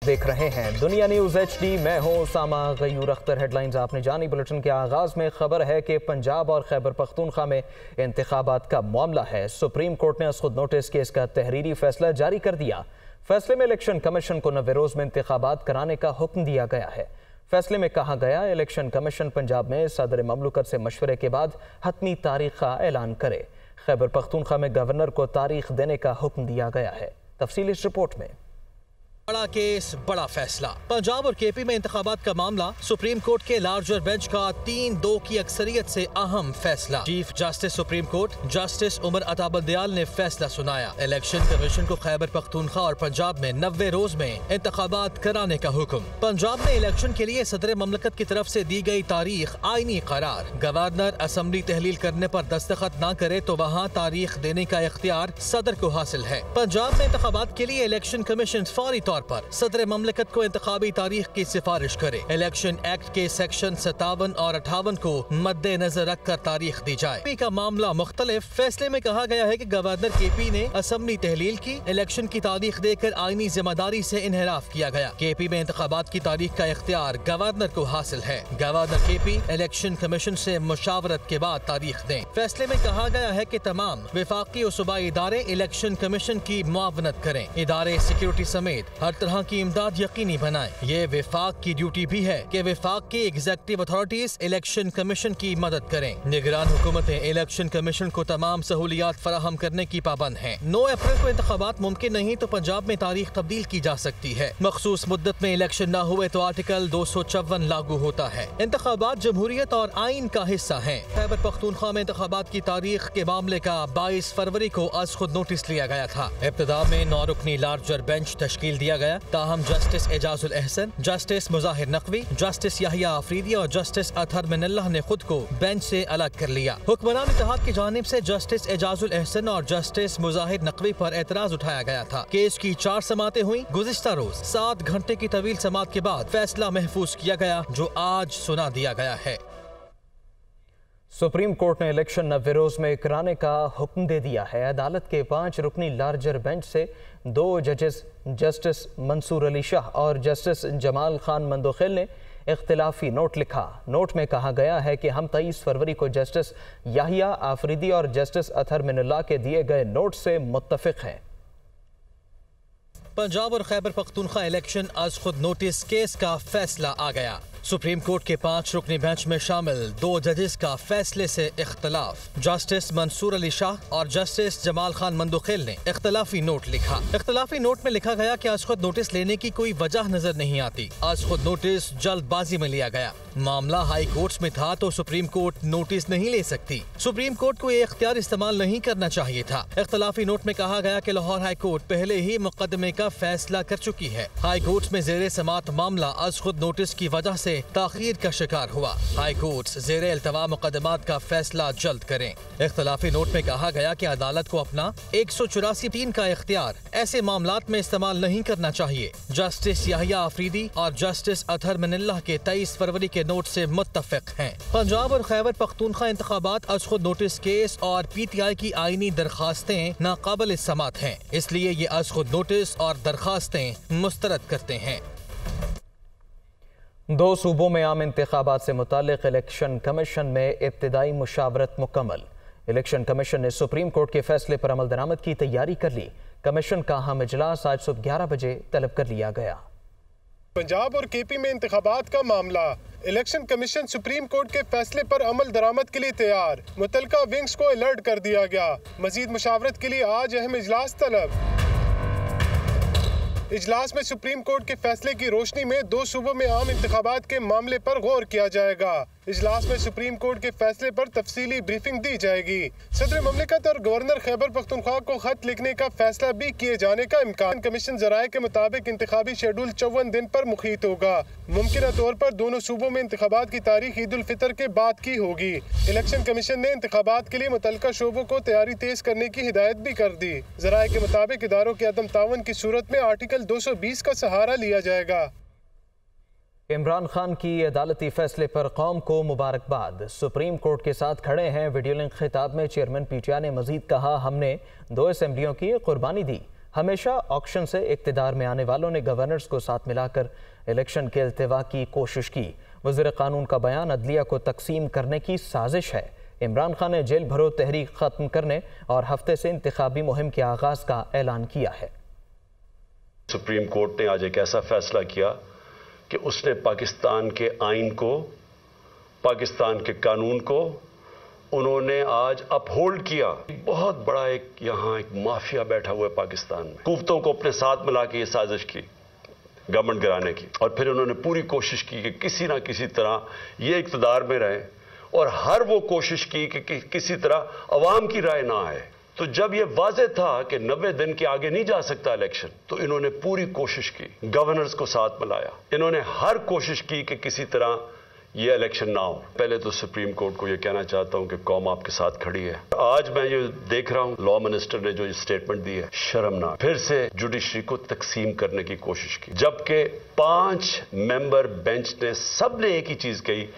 देख रहे हैं दुनिया न्यूज HD। मैं हूं उसामा गयूर अख्तर। हेडलाइंस आपने जानी। बुलेटिन के आगाज में खबर है कि पंजाब और खैबर पख्तूनख्वा में इंतखाबात का मामला है। सुप्रीम कोर्ट ने खुद नोटिस केस का तहरीरी फैसला जारी कर दिया। फैसले में इलेक्शन कमीशन को नवे रोज में इंतखाबात कराने का हुक्म दिया गया है। फैसले में कहा गया इलेक्शन कमीशन पंजाब में सदर ममलकत से मशवरे के बाद हतमी तारीख का ऐलान करे। खैबर पख्तूनख्वा में गवर्नर को तारीख देने का हुक्म दिया गया है। तफसील इस रिपोर्ट में। बड़ा केस बड़ा फैसला। पंजाब और KP में इंतखाबात का मामला। सुप्रीम कोर्ट के लार्जर बेंच का 3-2 की अक्सरियत से अहम फैसला। Chief justice supreme court justice Umar Ata Bandial ने फैसला सुनाया। इलेक्शन कमीशन को खैबर पख्तूनख्वा और पंजाब में 90 रोज में इंतखाबात कराने का हुक्म। पंजाब में इलेक्शन के लिए सदर ममलकत की तरफ से दी गई तारीख आईनी करार। गवर्नर असम्बली तहलील करने पर दस्तखत न करे तो वहाँ तारीख देने का इख्तियार सदर को हासिल है। पंजाब में इंतखाबात के लिए इलेक्शन कमीशन फौरी तौर पर सदर ममलकत को इंतखाबी तारीख की सिफारिश करे। इलेक्शन एक्ट के सेक्शन 57 और 58 को मद्देनजर रखकर तारीख दी जाए। KP का मामला मुख्तलिफ। फैसले में कहा गया है कि गवर्नर KP ने असम्बली तहलील की, इलेक्शन की तारीख देकर आईनी जिम्मेदारी से इन्हराफ किया गया। KP में इंतखाबात की तारीख का इख्तियार गवर्नर को हासिल है। गवर्नर KP इलेक्शन कमीशन से मुशावरत के बाद तारीख दें। फैसले में कहा गया है कि तमाम विफाकी और सूबाई इदारे इलेक्शन कमीशन की मुआवनत करें। इदारे सिक्योरिटी समेत हर तरह की इमदाद यकीनी बनाएं। ये विफाक की ड्यूटी भी है कि विफाक की एग्जीक्यूटिव अथॉरिटीज इलेक्शन कमीशन की मदद करें। निगरान हुकूमतें इलेक्शन कमीशन को तमाम सहूलियात फराहम करने की पाबंद हैं। 9 अप्रैल को इंतखाबात मुमकिन नहीं तो पंजाब में तारीख तब्दील की जा सकती है। मखसूस मुद्दत में इलेक्शन न हुए तो आर्टिकल 254 लागू होता है। इंतखाबात जमहूरियत और आइन का हिस्सा है। खैबर पख्तूनख्वा में इंतखाबात की तारीख के मामले का 22 फरवरी को आज खुद नोटिस लिया गया था। इब्तिदा में 9 रुकनी लार्जर बेंच तश्कील दिया गया। ताहम justice Ijazul Ahsan, justice Mazahar Naqvi, justice Yahya Afridi और जस्टिस अतहर मिनल्लाह ने खुद को बेंच से अलग कर लिया। हुक्मरान इत्तेहाद की जानिब से जस्टिस एजाजुल एहसन और जस्टिस मुजाहिर नकवी पर एतराज उठाया गया था। केस की 4 समातें हुई। गुज़िश्ता रोज 7 घंटे की तवील समात के बाद फैसला महफूज किया गया, जो आज सुना दिया गया है। सुप्रीम कोर्ट ने इलेक्शन 90 रोज में कराने का हुक्म दे दिया है। अदालत के 5 रुकनी लार्जर बेंच से 2 जजेस जस्टिस मंसूर अली शाह और जस्टिस जमाल खान मंदोखेल ने इख्तिलाफी नोट लिखा। नोट में कहा गया है कि हम 23 फरवरी को जस्टिस याहिया आफरीदी और जस्टिस अतहर मिनल्लाह के दिए गए नोट से मुत्तफिक हैं। पंजाब और खैबर पख्तूनख्वा इलेक्शन आज खुद नोटिस केस का फैसला आ गया। सुप्रीम कोर्ट के 5 रुकनी बेंच में शामिल 2 जजेस का फैसले से इख्तलाफ। जस्टिस मंसूर अली शाह और जस्टिस जमाल खान मंदोखेल ने इख्तलाफी नोट लिखा। इख्तलाफी नोट में लिखा गया कि आज खुद नोटिस लेने की कोई वजह नजर नहीं आती। आज खुद नोटिस जल्दबाजी में लिया गया। मामला हाई कोर्ट में था तो सुप्रीम कोर्ट नोटिस नहीं ले सकती। सुप्रीम कोर्ट को ये इख्तियार इस्तेमाल नहीं करना चाहिए था। इख्तलाफी नोट में कहा गया कि लाहौर हाई कोर्ट पहले ही मुकदमे का फैसला कर चुकी है। हाई कोर्ट में जेरे समात मामला आज खुद नोटिस की वजह से ताखीर का शिकार हुआ। हाई कोर्ट जेरे इल्तवा मुकदमात का फैसला जल्द करें। इख्तलाफी नोट में कहा गया कि अदालत को अपना 184(3) का इख्तियार ऐसे मामलात में इस्तेमाल नहीं करना चाहिए। जस्टिस याहिया आफरीदी और जस्टिस अतहर मिनल्लाह के 23 फरवरी के नोट से मुत्तफिक हैं। पंजाब और खैबर पख्तूनख्वा इंतखाबात आज खुद नोटिस केस और PTI की आईनी दरखास्तें नाकाबिल समात हैं, इसलिए ये आज खुद नोटिस और दरखास्तें मुस्तरद करते हैं। 2 सूबों में आम इंतखाबात से मुताल्लिक इलेक्शन कमीशन में इब्तिदाई मुशावरत मुकम्मल। इलेक्शन कमीशन ने सुप्रीम कोर्ट के फैसले पर अमल दरामद की तैयारी कर ली। कमीशन का अहम इजलास आज सुबह 11 बजे तलब कर लिया गया। पंजाब और KP में इंतखाबात का मामला। इलेक्शन कमीशन सुप्रीम कोर्ट के फैसले पर अमल दरामद के लिए तैयार। मुतलका विंग्स को अलर्ट कर दिया गया। मजीद मुशावरत के लिए आज अहम इजलास तलब। इजलास में सुप्रीम कोर्ट के फैसले की रोशनी में 2 सूबों में आम इंतखाबात के मामले पर गौर किया जाएगा। इजलास में सुप्रीम कोर्ट के फैसले पर तफसीली ब्रीफिंग दी जाएगी। सदर ममलिकत और गवर्नर खैबर पख्तूनख्वा को खत लिखने का फैसला भी किए जाने का इम्कान। कमीशन जराये के मुताबिक इंतखाबी शेड्यूल 54 दिन पर मुखीत होगा। मुमकिन तौर पर दोनों सूबों में इंतखाबात की तारीख ईद उल फितर के बाद की होगी। इलेक्शन कमीशन ने इंतखाबात के लिए मुतल्लिका शोबों को तैयारी तेज करने की हिदायत भी कर दी। जराये के मुताबिक इदारों के अदम तावन की सूरत में आर्टिकल 220 का सहारा लिया जाएगा। इमरान खान की अदालती फैसले पर कौम को मुबारकबाद। सुप्रीम कोर्ट के साथ खड़े हैं। वीडियो लिंक खिताब में चेयरमैन PTI ने मजीद कहा, हमने 2 असेंबलियों की कुर्बानी दी, हमेशा ऑक्शन से इक़्तिदार में आने वालों ने गवर्नर्स को साथ मिलाकर इलेक्शन के इल्तिवा की कोशिश की। वज़ीर कानून का बयान अदलिया को तकसीम करने की साजिश है। इमरान खान ने जेल भरो तहरीक ख़त्म करने और हफ्ते से इंतखाबी मुहिम के आगाज़ का ऐलान किया है। सुप्रीम कोर्ट ने आज एक ऐसा फैसला किया कि उसने पाकिस्तान के आइन को, पाकिस्तान के कानून को उन्होंने आज अपहोल्ड किया। बहुत बड़ा यहाँ एक माफिया बैठा हुआ है पाकिस्तान में। कुफ्तों को अपने साथ मिला के ये साजिश की गवर्नमेंट गिराने की, और फिर उन्होंने पूरी कोशिश की कि किसी ना किसी तरह ये इक़्तिदार में रहे, और हर वो कोशिश की कि किसी तरह अवाम की राय ना आए। तो जब ये वाज़ेह था कि 90 दिन के आगे नहीं जा सकता इलेक्शन, तो इन्होंने पूरी कोशिश की, गवर्नर्स को साथ मिलाया, इन्होंने हर कोशिश की कि किसी तरह ये इलेक्शन ना हो। पहले तो सुप्रीम कोर्ट को ये कहना चाहता हूं कि कौम आपके साथ खड़ी है। आज मैं ये देख रहा हूं, लॉ मिनिस्टर ने जो ये स्टेटमेंट दी है, शर्मनाक। फिर से जुडिशरी को तकसीम करने की कोशिश की, जबकि 5 मेंबर बेंच ने सबने एक ही चीज कही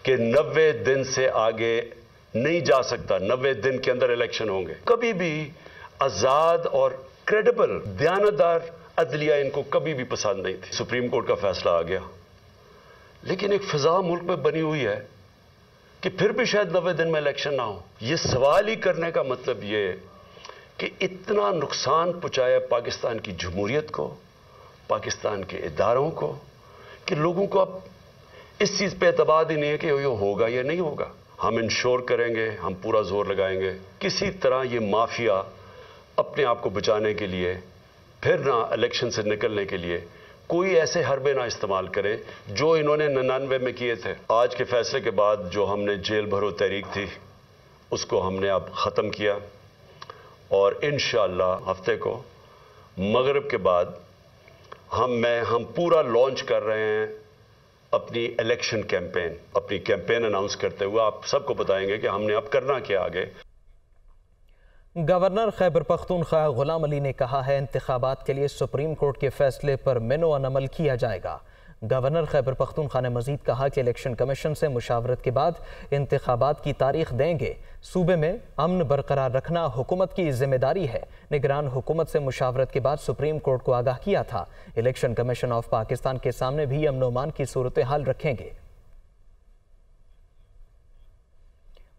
कि 90 दिन से आगे नहीं जा सकता, 90 दिन के अंदर इलेक्शन होंगे। कभी भी आजाद और क्रेडिबल दयानतदार अदलिया इनको कभी भी पसंद नहीं थी। सुप्रीम कोर्ट का फैसला आ गया, लेकिन एक फिजा मुल्क में बनी हुई है कि फिर भी शायद 90 दिन में इलेक्शन ना हो। ये सवाल ही करने का मतलब ये कि इतना नुकसान पहुंचाया पाकिस्तान की जमहूरियत को, पाकिस्तान के इदारों को, कि लोगों को अब इस चीज पे एतबार ही नहीं है कि ये होगा या नहीं होगा। हम इंश्योर करेंगे, हम पूरा जोर लगाएंगे किसी तरह ये माफिया अपने आप को बचाने के लिए, फिर ना इलेक्शन से निकलने के लिए कोई ऐसे हरबे ना इस्तेमाल करें जो इन्होंने 99 में किए थे। आज के फैसले के बाद जो हमने जेल भरो तहरीक थी उसको हमने अब ख़त्म किया, और इंशाअल्लाह हफ्ते को मगरिब के बाद हम पूरा लॉन्च कर रहे हैं अपनी इलेक्शन कैंपेन। अपनी कैंपेन अनाउंस करते हुए आप सबको बताएंगे कि हमने अब करना क्या आगे। गवर्नर खैबर पख्तूनख्वा गुलाम अली ने कहा है, इंतखाबात के लिए सुप्रीम कोर्ट के फैसले पर मेनो अमल किया जाएगा। गवर्नर खैबर पख्तूनख्वा ने मजीद कहा कि इलेक्शन कमीशन से मुशावरत के बाद इंतखाबात की तारीख देंगे। सूबे में अमन बरकरार रखना हुकूमत की जिम्मेदारी है। निगरान हुकूमत से मुशावरत के बाद सुप्रीम कोर्ट को आगाह किया था। इलेक्शन कमीशन ऑफ पाकिस्तान के सामने भी अमन अमान की सूरत हाल रखेंगे।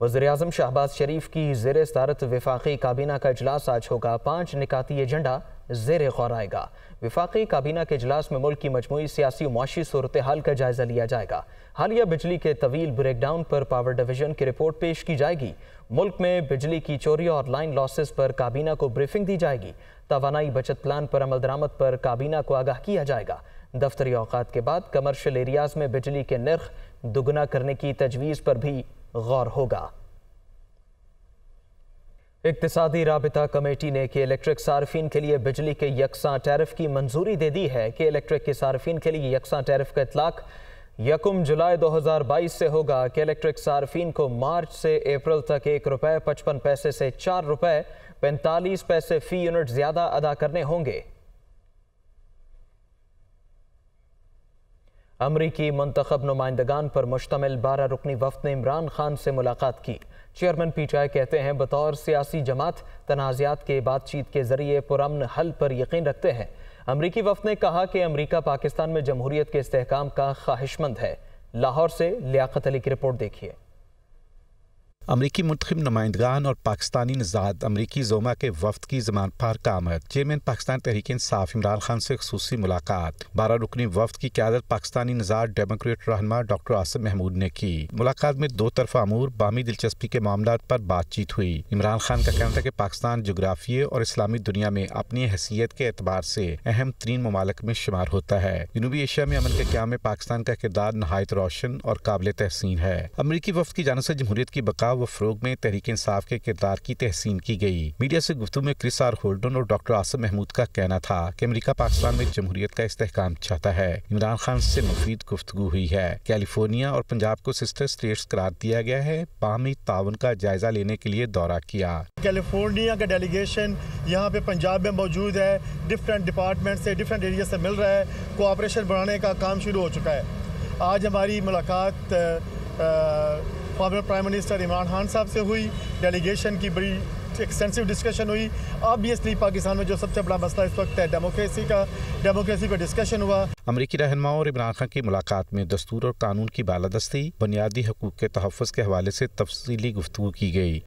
वज़ीर-ए-आज़म शहबाज शरीफ की ज़ेर सदारत वफाकी काबीना का इजलास आज होगा। 5 निकाती एजेंडा ज़ेर गौर आएगा। वफाकी काबीना के इजलास में मुल्क की मजमूई सियासी और मुआशी सूरत हाल का जायजा लिया जाएगा। हालिया बिजली के तवील ब्रेकडाउन पर पावर डिवीजन की रिपोर्ट पेश की जाएगी। मुल्क में बिजली की चोरी और लाइन लॉसेस पर काबीना को ब्रीफिंग दी जाएगी। तवानाई बचत प्लान पर अमल दरामद पर काबीना को आगाह किया जाएगा। दफ्तरी औकात के बाद कमर्शियल एरियाज में बिजली के नर्ख दुगना करने की तजवीज़ पर भी गौर होगा। इक्तिसादी राबिता कमेटी ने कि इलेक्ट्रिक सार्फिन के लिए बिजली के यकसा टैरिफ की मंजूरी दे दी है कि इलेक्ट्रिक के सार्फिन के लिए यकसा टैरिफ का इतलाक 1 जुलाई 2022 से होगा कि इलेक्ट्रिक सार्फिन को मार्च से अप्रैल तक ₹1.55 से ₹4.45 फी यूनिट ज्यादा अदा करने होंगे। अमरीकी मुंतखब नुमाइंदगान पर मुश्तमिल 12 रुकनी वफ्द ने इमरान खान से मुलाकात की। चेयरमैन PTI कहते हैं, बतौर सियासी जमात तनाज़ात के बातचीत के जरिए पुरअमन हल पर यकीन रखते हैं। अमरीकी वफ्द ने कहा कि अमरीका पाकिस्तान में जमहूरियत के इस्तेहकाम का ख्वाहिशमंद है। लाहौर से लियाकत अली की रिपोर्ट देखिए। अमरीकी मुंतखब नुमाइंदगान और पाकिस्तानी नज़ाद अमरीकी जोमा के वफ्द की ज़मानत पर कामत। चेयरमैन पाकिस्तान तहरीक इंसाफ इमरान खान से खुसूसी मुलाकात। 12 रुकनी वफ्द की क़यादत पाकिस्तानी नज़ाद डेमोक्रेट रहनुमा डॉक्टर आसिम महमूद ने की। मुलाकात में 2 तरफ़ा अमूर बामी दिलचस्पी के मामलात पर बातचीत हुई। इमरान खान का कहना था कि पाकिस्तान जोग्राफिये और इस्लामी दुनिया में अपनी हैसियत के एतबार से अहम तरीन ममालिक में शुमार होता है। जनूबी एशिया में अमन के क़याम में पाकिस्तान का किरदार नहायत रोशन और काबिल तहसीन है। अमरीकी वफ्द की जानिब से जमहूरियत की बका व फ़रोग में तहरीक इंसाफ के किरदार की तहसीन की गई। मीडिया से गुफ्तगू में क्रिस आर होल्डन और डॉक्टर आसिम महमूद का कहना था कि अमेरिका पाकिस्तान में जमहूरियत का इस्तेहकाम चाहता है। इमरान खान से मुफीद गुफ्तगू हुई है। कैलिफोर्निया और पंजाब को सिस्टर स्टेट्स करार दिया गया है। बाहमी ताउन का जायजा लेने के लिए दौरा किया। कैलिफोर्निया का डेलीगेशन यहाँ पे पंजाब में मौजूद है। डिफरेंट डिपार्टमेंट से, डिफरेंट एरिया से मिल रहा है। कोऑपरेशन बढ़ाने का काम शुरू हो चुका है। आज हमारी मुलाकात former prime minister Imran Khan साहब से हुई। डेलीगेशन की बड़ी एक्सटेंसिव डिस्कशन हुई। ऑब्वियसली पाकिस्तान में जो सबसे बड़ा मसला इस वक्त है डेमोक्रेसी पर डिस्कशन हुआ। अमरीकी रहनुमा और इमरान खान की मुलाकात में दस्तूर और कानून की बालादस्ती, बुनियादी हकूक़ के तहफ़्फ़ुज़ के हवाले से तफसीली गुफ्तगू की गई।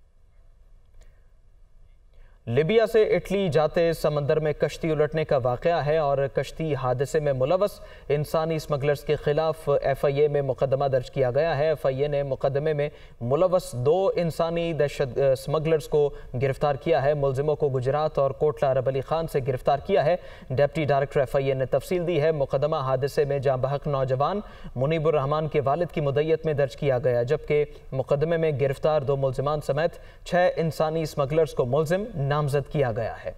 लिबिया से इटली जाते समंदर में कश्ती उलटने का वाक़या है और कश्ती हादसे में मुलव्वस इंसानी स्मगलर्स के खिलाफ FIA में मुकदमा दर्ज किया गया है। FIA ने मुकदमे में मुलव्वस 2 इंसानी दहशत स्मगलर्स को गिरफ्तार किया है। मुलजिमों को गुजरात और कोटला अरब अली खान से गिरफ्तार किया है। डिप्टी डायरेक्टर FIA ने तफसील दी है। मुकदमा हादसे में जाँ बहक नौजवान मुनीबुर रहमान के वालिद की मुद्दत में दर्ज किया गया, जबकि मुकदमे में गिरफ्तार 2 मुलजिमान समेत 6 इंसानी स्मगलर्स को मुलजिम नामजद किया गया है।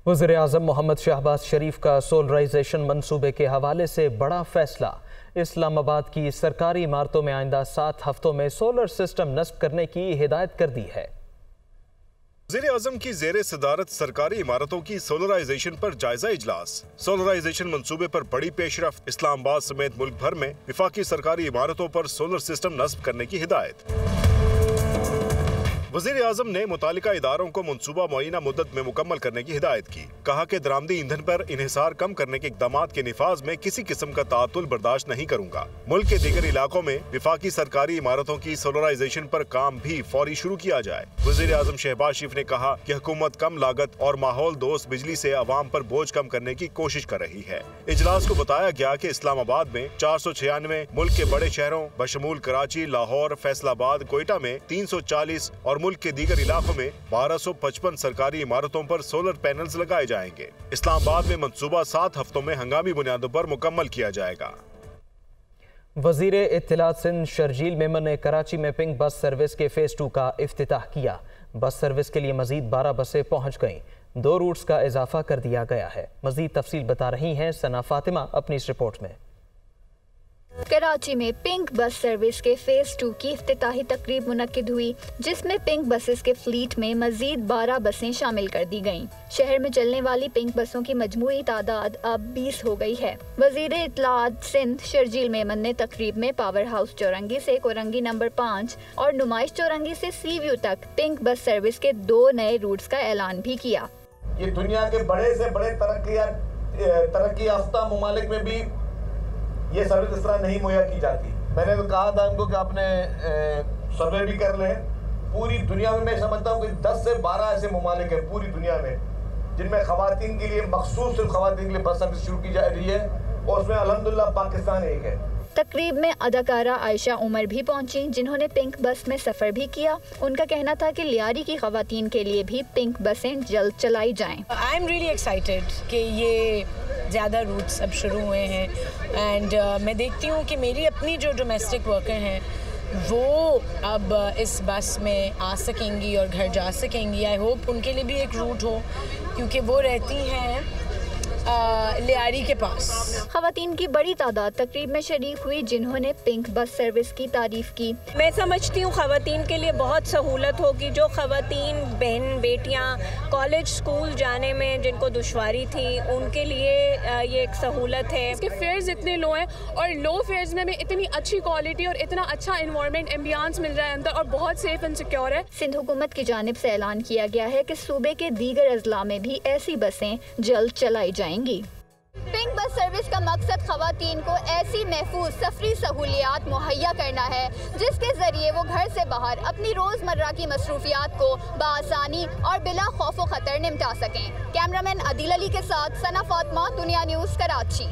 वज़ीर आज़म मोहम्मद शहबाज शरीफ का सोलराइजेशन मंसूबे के हवाले से बड़ा फैसला। इस्लामाबाद की सरकारी इमारतों में आइंदा 7 हफ्तों में सोलर सिस्टम नस्ब करने की हिदायत कर दी है। वज़ीर आज़म की ज़ेरे सदारत सरकारी इमारतों की सोलराइजेशन पर जायजा इजलास। सोलराइजेशन मंसूबे पर बड़ी पेशरफ्त। इस्लामाबाद समेत मुल्क भर में विफाकी सरकारी इमारतों पर सोलर सिस्टम नस्ब करने की हिदायत। वज़ीर आज़म ने मुतालिका इदारों को मंसूबा मुअय्यना मुद्दत में मुकम्मल करने की हिदायत की। कहा कि दरामदी ईंधन पर इन्हिसार कम करने के इक़दामात के निफाज में किसी किस्म का ताअतुल बर्दाश्त नहीं करूंगा। मुल्क के दीगर इलाकों में विफाकी सरकारी इमारतों की सोलराइजेशन पर काम भी फौरी शुरू किया जाए। वज़ीर आज़म शहबाज शरीफ ने कहा कि हुकूमत कम लागत और माहौल दोस्त बिजली से अवाम पर बोझ कम करने की कोशिश कर रही है। इजलास को बताया गया कि इस्लामाबाद में 496, मुल्क के बड़े शहरों बशमूल कराची, लाहौर, फैसलाबाद, कोयटा में 340 और मुल्क के दीगर इलाकों में 1255 सरकारी इमारतों पर सोलर पैनल्स लगाए जाएंगे। इस्लामाबाद में मंसूबा 7 हफ्तों में हंगामी बुनियादों पर मुकम्मल किया जाएगा। वज़ीर इत्तलात सिंध शर्जील मेमन ने कराची में पिंक बस सर्विस के फेज़ 2 का इफ्तिताह किया। बस सर्विस के लिए मजीद 12 बसें पहुँच गईं। 2 रूट्स का इजाफा कर दिया गया है। मजीद तफसील बता रही हैं सना फातिमा अपनी इस रिपोर्ट में। कराची में पिंक बस सर्विस के फेज़ 2 की इफ्तिताही तकरीब मुनक्किद हुई, जिसमें पिंक बसेस के फ्लीट में मजीद 12 बसें शामिल कर दी गईं। शहर में चलने वाली पिंक बसों की मजमूई तादाद अब 20 हो गई है। वज़ीर इत्तलात सिंध शर्जील मेमन ने तकरीब में पावर हाउस चौरंगी से कोरंगी नंबर 5 और नुमाइश चौरंगी से सी व्यू तक पिंक बस सर्विस के 2 नए रूट्स का ऐलान भी किया। ये दुनिया के बड़े से बड़े तरक्की याफ्ता मुमालिक में भी ये सर्विस इस तरह नहीं मुहैया की जाती। मैंने तो कहा था उनको कि आपने सर्वे भी कर लें। पूरी दुनिया में मैं समझता हूँ कि 10 से 12 ऐसे मुमालिक हैं पूरी दुनिया में जिनमें ख़वातीन के लिए मखसूस सिर्फ ख़वातीन के लिए बस सर्विस शुरू की जा रही है, और उसमें अल्हम्दुलिल्लाह पाकिस्तान एक है। तकरीब में अदाकारा आयशा उमर भी पहुंची, जिन्होंने पिंक बस में सफ़र भी किया। उनका कहना था कि लियारी की ख़वातीन के लिए भी पिंक बसें जल्द चलाई जाएं। आई एम रियली एक्साइटेड कि ये ज़्यादा रूट्स अब शुरू हुए हैं एंड मैं देखती हूँ कि मेरी अपनी जो डोमेस्टिक वर्कर हैं वो अब इस बस में आ सकेंगी और घर जा सकेंगी। आई होप उनके लिए भी एक रूट हो, क्योंकि वो रहती हैं लियारी के पास। ख़वातीन की बड़ी तादाद तकरीब में शरीक हुई, जिन्होंने पिंक बस सर्विस की तारीफ की। मैं समझती हूँ ख़वातीन के लिए बहुत सहूलत होगी। जो ख़वातीन बहन बेटियाँ कॉलेज स्कूल जाने में जिनको दुश्वारी थी, उनके लिए ये एक सहूलत है। इसके फेयर्स इतने लो हैं और लो फेयर्स में भी इतनी अच्छी क्वालिटी और इतना अच्छा इन्वायरमेंट एम्बियंस मिल रहा है अंदर, और बहुत सेफ एंड सिक्योर है। सिंध हुकूमत की जानिब से ऐलान किया गया है कि सूबे के दीगर अजला में भी ऐसी बसें जल्द चलाई जाएंगी। पिंक बस सर्विस का मकसद ख़वातीन को ऐसी महफूज सफरी सहूलियात मुहैया करना है जिसके ज़रिए वो घर से बाहर अपनी रोज़मर्रा की मसरूफियात को बआसानी और बिला खौफ व ख़तर निपटा सकें। कैमरामैन अदील अली के साथ सना फातिमा, दुनिया न्यूज़, कराची।